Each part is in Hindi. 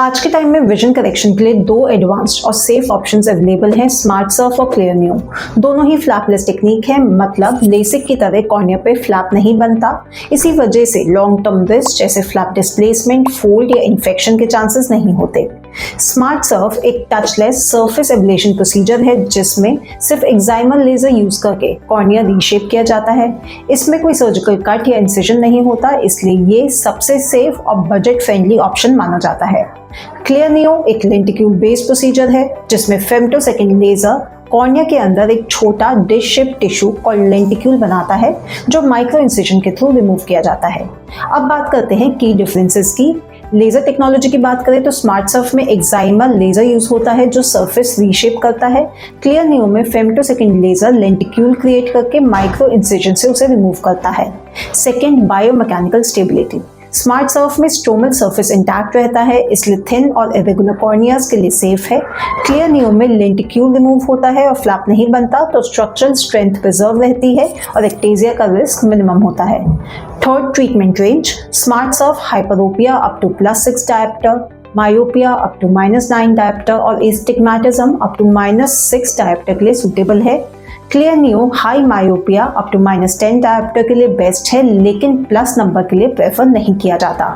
आज के टाइम में विजन करेक्शन के लिए दो एडवांस्ड और सेफ ऑप्शंस अवेलेबल हैं, स्मार्ट सर्फ और क्लियर न्यू। दोनों ही फ्लैपलेस टेक्निक है, मतलब लेसिक की तरह कॉर्निया पे फ्लैप नहीं बनता। इसी वजह से लॉन्ग टर्म रिस्क जैसे फ्लैप डिस्प्लेसमेंट, फोल्ड या इन्फेक्शन के चांसेस नहीं होते। स्मार्ट सर्फ एक टचलेस सरफेस एब्लेशन प्रोसीजर है जिसमें सिर्फ एक्साइमल लेजर यूज करके कॉर्निया रीशेप किया जाता है। इसमें कोई सर्जिकल कट या इंसिजन नहीं होता, इसलिए ये सबसे सेफ और बजट फ्रेंडली ऑप्शन माना जाता है। क्लियर न्यू एक लेंटिक्यूल बेस्ड प्रोसीजर है जिसमेम फेम्टोसेकंड लेजर कॉर्निया के अंदर एक छोटा dish shape tissue called lenticule बनाता है जो माइक्रो इंसिजन के थ्रू रिमूव किया जाता है। अब बात करते हैं की डिफरेंसेस की। लेजर टेक्नोलॉजी की बात करें तो स्मार्ट सर्फ में एक्साइमल लेजर यूज होता है जो सरफेस रीशेप करता है। क्लियर न्यू में फेम्टोसेकंड लेजर लेंटिक्यूल क्रिएट करके माइक्रो इंसिजन से उसे रिमूव करता है। Second, biomechanical stability. Smart Surf में स्ट्रोमल सरफेस इंटैक्ट रहता है, इसलिए थिन और इरेगुलर कॉर्नियाज के लिए सेफ है। क्लियर न्यू में लेंटिक्यूल रिमूव होता है और फ्लैप नहीं बनता, तो स्ट्रक्चरल स्ट्रेंथ प्रिजर्व रहती है और एक्टेजिया का रिस्क मिनिमम होता है। Third, treatment range. Smart surf hyperopia up to +6 dioptre, myopia up to -9 dioptre और एस्टिग्मेटिज्म अप टू -6 डायप्टर के लिए सूटेबल है। Clear new high myopia up to -10 dioptre के लिए बेस्ट है, लेकिन प्लस नंबर के लिए प्रेफर नहीं किया जाता।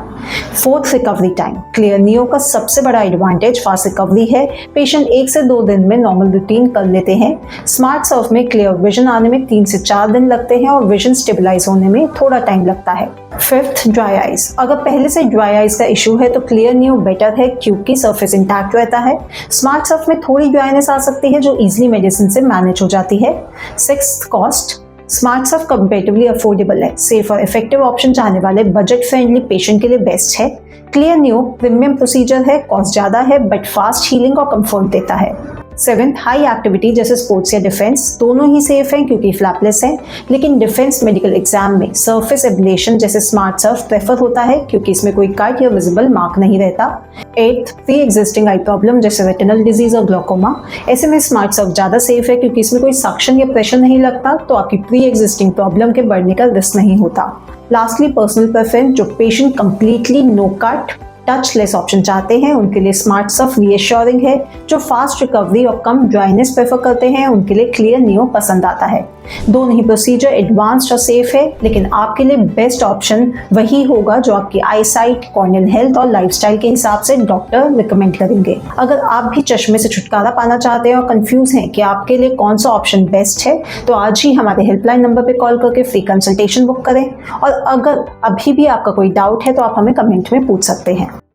Fourth, recovery time. Clear new का सबसे बड़ा एडवांटेज फास्ट रिकवरी है। पेशेंट 1 से 2 दिन में नॉर्मल रूटीन कर लेते हैं। स्मार्ट सर्फ में क्लियर विजन आने में 3 से 4 दिन लगते हैं और विजन स्टेबलाइज होने में थोड़ा टाइम लगता है। Fifth, dry eyes. अगर पहले से ड्राई आइज का इशू है तो क्लियर न्यू बेटर है क्योंकि सरफेस इंटैक्ट रहता है। स्मार्ट सर्फ में थोड़ी ड्राइनेस आ सकती है जो इजीली मेडिसिन से मैनेज हो जाती है। Sixth, cost. Smart Surf comparatively affordable है, सेफ और इफेक्टिव ऑप्शन चाहने वाले बजट फ्रेंडली पेशेंट के लिए बेस्ट है। क्लियर न्यू प्रीमियम प्रोसीजर है, कॉस्ट ज्यादा है बट फास्ट हीलिंग और कंफर्ट देता है। सेवेंथ, हाई एक्टिविटी जैसे स्पोर्ट्स या डिफेंस। दोनों ही सेफ हैं क्योंकि फ्लैपलेस हैं, लेकिन डिफेंस मेडिकल एग्जाम में सरफेस एब्लेशन जैसे स्मार्ट सर्फ प्रेफर होता है क्योंकि इसमें कोई कट या विजिबल मार्क नहीं रहता। एट्थ, प्री एग्जिस्टिंग आई प्रॉब्लम जैसे रेटिनल डिजीज और ग्लोकोमा। ऐसे में स्मार्ट सर्फ ज्यादा सेफ है क्योंकि इसमें कोई सक्शन या प्रेशर नहीं लगता, तो आपकी प्री एग्जिस्टिंग प्रॉब्लम के बढ़ने का रिस्क नहीं होता। Lastly, personal preference. जो patient completely no cut touchless option चाहते हैं उनके लिए स्मार्ट सर्फ रीअश्योरिंग है। जो फास्ट रिकवरी और कम ड्राइनेस प्रेफर करते हैं उनके लिए क्लियर न्यू पसंद आता है। दोनों ही प्रोसीजर एडवांस्ड और सेफ है, लेकिन आपके लिए बेस्ट ऑप्शन वही होगा जो आपकी आई साइट, कॉर्नियल हेल्थ और लाइफस्टाइल के हिसाब से डॉक्टर रिकमेंड करेंगे। अगर आप भी चश्मे से छुटकारा पाना चाहते हैं और कंफ्यूज हैं कि आपके लिए कौन सा ऑप्शन बेस्ट है, तो आज ही हमारे हेल्पलाइन नंबर पे कॉल करके फ्री कंसल्टेशन बुक करें। और अगर अभी भी आपका कोई डाउट है तो आप हमें कमेंट में पूछ सकते हैं।